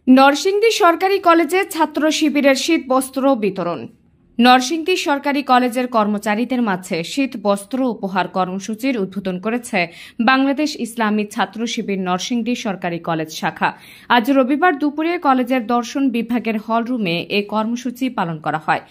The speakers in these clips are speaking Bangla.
নরসিংদী সরকারি কলেজে ছাত্র শিবিরের শীত বস্ত্র বিতরণ। নরসিংদী সরকারি কলেজের কর্মচারীদের মাঝে শীত বস্ত্র উপহার কর্মসূচির উদ্বোধন করেছে বাংলাদেশ ইসলামী ছাত্র শিবির নরসিংদী সরকারি কলেজ শাখা। আজ রবিবার দুপুরে কলেজের দর্শন বিভাগের হলরুমে এ কর্মসূচি পালন করা হয়।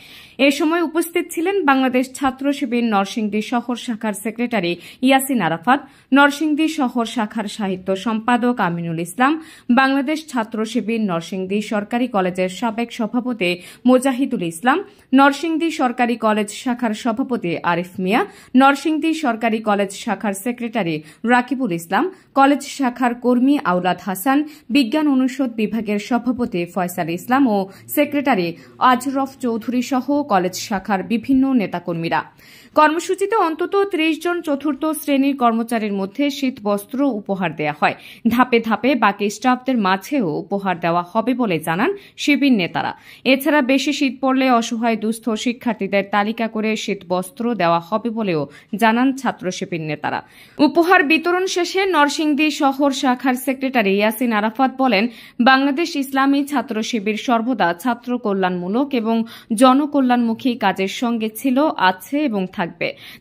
এ সময় উপস্থিত ছিলেন বাংলাদেশ ছাত্র শিবির নরসিংদী শহর শাখার সেক্রেটারি ইয়াসিন আরাফাত, নরসিংদী শহর শাখার সাহিত্য সম্পাদক আমিনুল ইসলাম, বাংলাদেশ ছাত্র শিবির নরসিংদী সরকারি কলেজের সাবেক সভাপতি মোজাহিদুল ইসলাম, নরসিংদী সরকারি কলেজ শাখার সভাপতি আরিফ মিয়া, নরসিংদী সরকারি কলেজ শাখার সেক্রেটারি রাকিবুল ইসলাম, কলেজ শাখার কর্মী আওলাদ হাসান, বিজ্ঞান অনুষদ বিভাগের সভাপতি ফয়সাল ইসলাম ও সেক্রেটারি আজরফ চৌধুরী সহ কলেজ শাখার বিভিন্ন নেতাকর্মীরা। কর্মসূচিতে অন্তত ৩০ জন চতুর্থ শ্রেণীর কর্মচারীর মধ্যে শীত বস্ত্র উপহার দেওয়া হয়। ধাপে ধাপে বাকি স্টাফদের মাঝেও উপহার দেওয়া হবে বলে জানান শিবির নেতারা। এছাড়া বেশি শীত পড়লে অসহায় দুস্থ শিক্ষার্থীদের তালিকা করে শীত বস্ত্র দেওয়া হবে বলেও জানান ছাত্র শিবির নেতারা। উপহার বিতরণ শেষে নরসিংদী শহর শাখার সেক্রেটারি ইয়াসিন আরাফাত বলেন, বাংলাদেশ ইসলামী ছাত্র শিবির সর্বদা ছাত্র কল্যাণমূলক এবং জনকল্যাণমুখী কাজের সঙ্গে ছিল, আছে এবং থাকবে।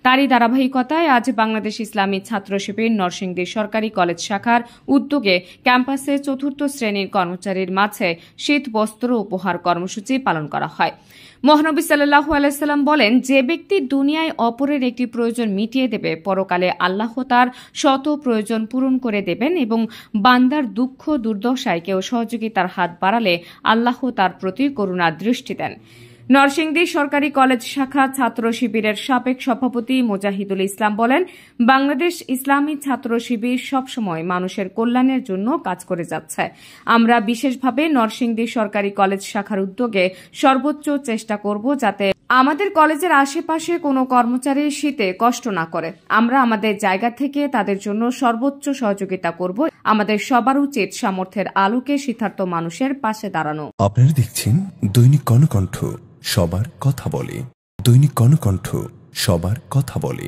তারই ধারাবাহিকতায় আজ বাংলাদেশ ইসলামী ছাত্র শিবির নরসিংদী সরকারি কলেজ শাখার উদ্যোগে ক্যাম্পাসে চতুর্থ শ্রেণীর কর্মচারীর মাঝে শীত বস্ত্র উপহার কর্মসূচি পালন করা হয়। মহানবী সাল্লাল্লাহু আলাইহি সাল্লাম বলেন, যে ব্যক্তি দুনিয়ায় অপরের একটি প্রয়োজন মিটিয়ে দেবে, পরকালে আল্লাহ তার শত প্রয়োজন পূরণ করে দেবেন এবং বান্দার দুঃখ দুর্দশায় কেউ সহযোগিতার হাত বাড়ালে আল্লাহ তার প্রতি করুণার দৃষ্টি দেন। নরসিংদী সরকারি কলেজ শাখা ছাত্র শিবিরের সাবেক সভাপতি মোজাহিদুল ইসলাম বলেন, বাংলাদেশ ইসলামী ছাত্র শিবির সবসময় মানুষের কল্যাণের জন্য কাজ করে যাচ্ছে। আমরা বিশেষভাবে নরসিংদী সরকারি কলেজ শাখার উদ্যোগে সর্বোচ্চ চেষ্টা করব যাতে আমাদের কলেজের আশেপাশে কোনো কর্মচারী শীতে কষ্ট না করে। আমরা আমাদের জায়গা থেকে তাদের জন্য সর্বোচ্চ সহযোগিতা করব। আমাদের সবার উচিত সামর্থ্যের আলোকে শীতার্ত মানুষের পাশে দাঁড়ানো। আপনারা দেখছেন দৈনিক কর্ণকণ্ঠ, সবার কথা বলে। দৈনিক কর্ণকণ্ঠ, সবার কথা বলে।